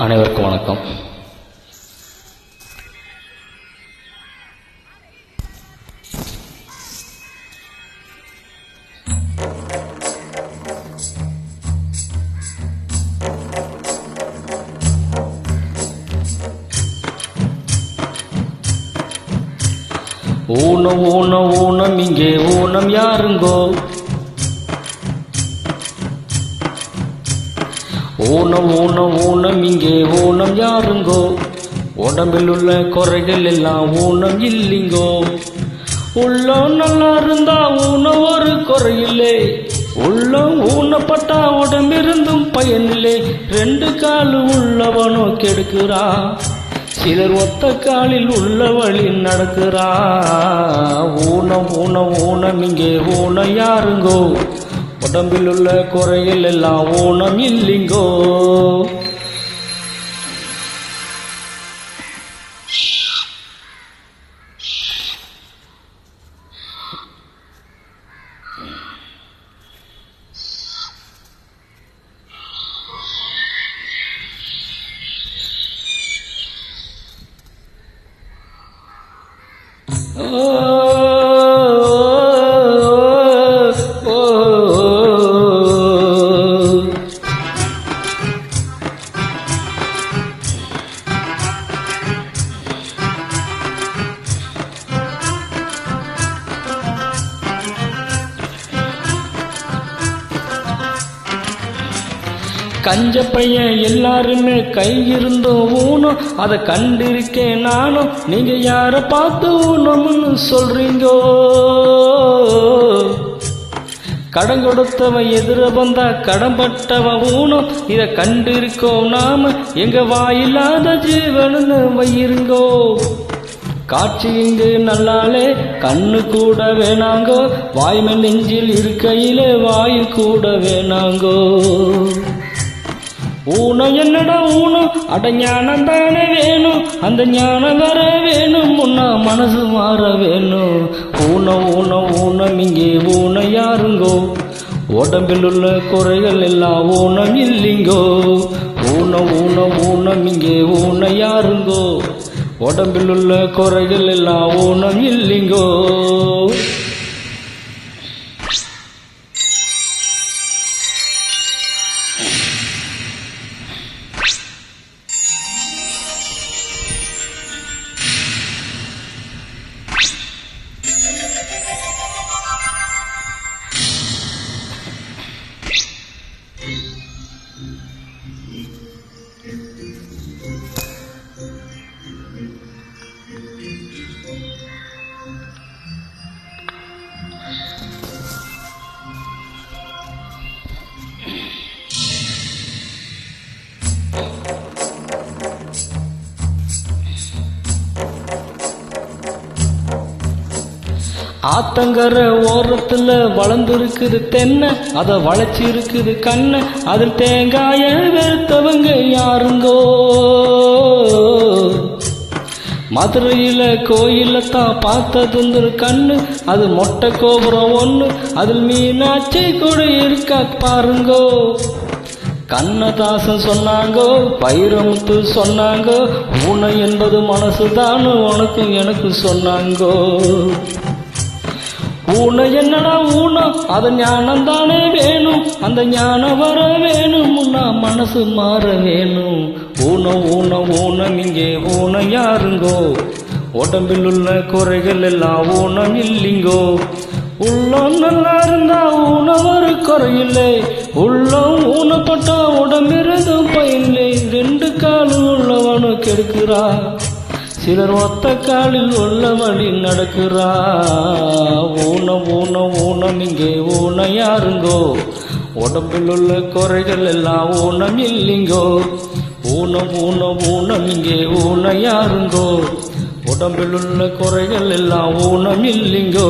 அனைவருக்கும் வணக்கம். ஊனம் ஊனம் ஊனம் இங்கே ஊனம் யாருங்கோ? ஊனம் ஊனம் ஊனம் இங்கே ஊனம் யாருங்கோ? உடம்பில் உள்ள குறைகள் எல்லாம் ஊனம் இல்லைங்கோ. உள்ளம் நல்லா இருந்தா ஊனம் ஒரு குறையில்லை. உள்ளம் ஊனப்பட்டா உடம்பிருந்தும் பயனில்லை. ரெண்டு கால் உள்ளவனோ கெடுக்கிறா, சிலர் ஒத்த காலில் உள்ள வழி நடக்கிறா. ஊனம் ஊனம் ஊனம் இங்கே ஊனம் யாருங்கோ? உடம்பில் உள்ள குறைகள் எல்லாம் ஊனம் இல்லைங்கோ. கஞ்ச பையன் எல்லாருமே கை இருந்தும் ஊனம், அதை கண்டிருக்கேன் நானும். நீங்க யார பார்த்து ஊனம்னு சொல்றீங்கோ? கடன் கொடுத்தவன் எதிர வந்தா கடன்பட்டவன் ஊனம், இதை கண்டிருக்கோம் நாம. எங்க வாயில்லாத ஜீவனு வயிருங்கோ. காட்சி இங்கு நல்லாலே கண்ணு கூட வேணாங்கோ. வாய்மை நெஞ்சில் இருக்கையிலே வாயு கூட வேணாங்கோ. ஊனம் என்னடா ஊனம்? அட ஞானம் தானே வேணும். அந்த ஞானம் வர வேணும், முன்னா மனசு மாற வேணும். ஊனம் ஊனம் ஊனம் இங்கே ஊனம் யாருங்கோ? உடம்பில் உள்ள குறைகள் எல்லாம் ஊனம் இல்லைங்கோ. ஊனம் ஊனம் ஊனம் இங்கே ஊனம் யாருங்கோ? உடம்பில் உள்ள குறைகள் எல்லாம் ஊனம் இல்லைங்கோ. ஆத்தங்கர ஓரத்துல வளர்ந்துருக்குது தென்னை, அதை வளைச்சி இருக்குது கண்ணை. அதில் தேங்காய வெறுத்தவங்க யாருங்கோ? மதுரையில கோயிலத்தான் பார்த்ததுன்னு கண்ணு, அது மொட்டை கோபுரம் ஒண்ணு, அதில் மீனாட்சி கூட இருக்கா பாருங்கோ. கண்ணதாசன் சொன்னாங்கோ, வைரமுத்து சொன்னாங்கோ, ஊனம் என்பது மனசுதான் உனக்கும் எனக்கு சொன்னாங்கோ. ஊனம் என்னடா ஊனம்? அது ஞானம் தானே வேணும். அந்த ஞானம் வர வேணும், முன்னா மனசு மாற வேணும். ஊனம் ஊனம் ஊனம் இங்கே ஊனம் யாருங்கோ? உடம்பில் உள்ள குறைகள் எல்லாம் ஊனம் இல்லைங்கோ. உள்ளம் நல்லா இருந்தா ஊனம் ஒரு குறையில்லை. உள்ளம் ஊனப்பட்டா உடம்பிருந்து பயனில்லை. ரெண்டு காலும் உள்ளவனு கெடுக்கிறா, சிலர் ஒத்த காலில் உள்ள வழி நடக்கிறா. ஊனம் ஊனம் ஊனம் இங்கே ஊனம் யாருங்கோ? உடம்பில் உள்ள குறைகள் எல்லாம் ஊனம் இல்லைங்கோ. ஊனம் ஊனம் ஊனம் இங்கே ஊனம் யாருங்கோ? உடம்பில் உள்ள குறைகள் எல்லாம் ஊனம் இல்லைங்கோ.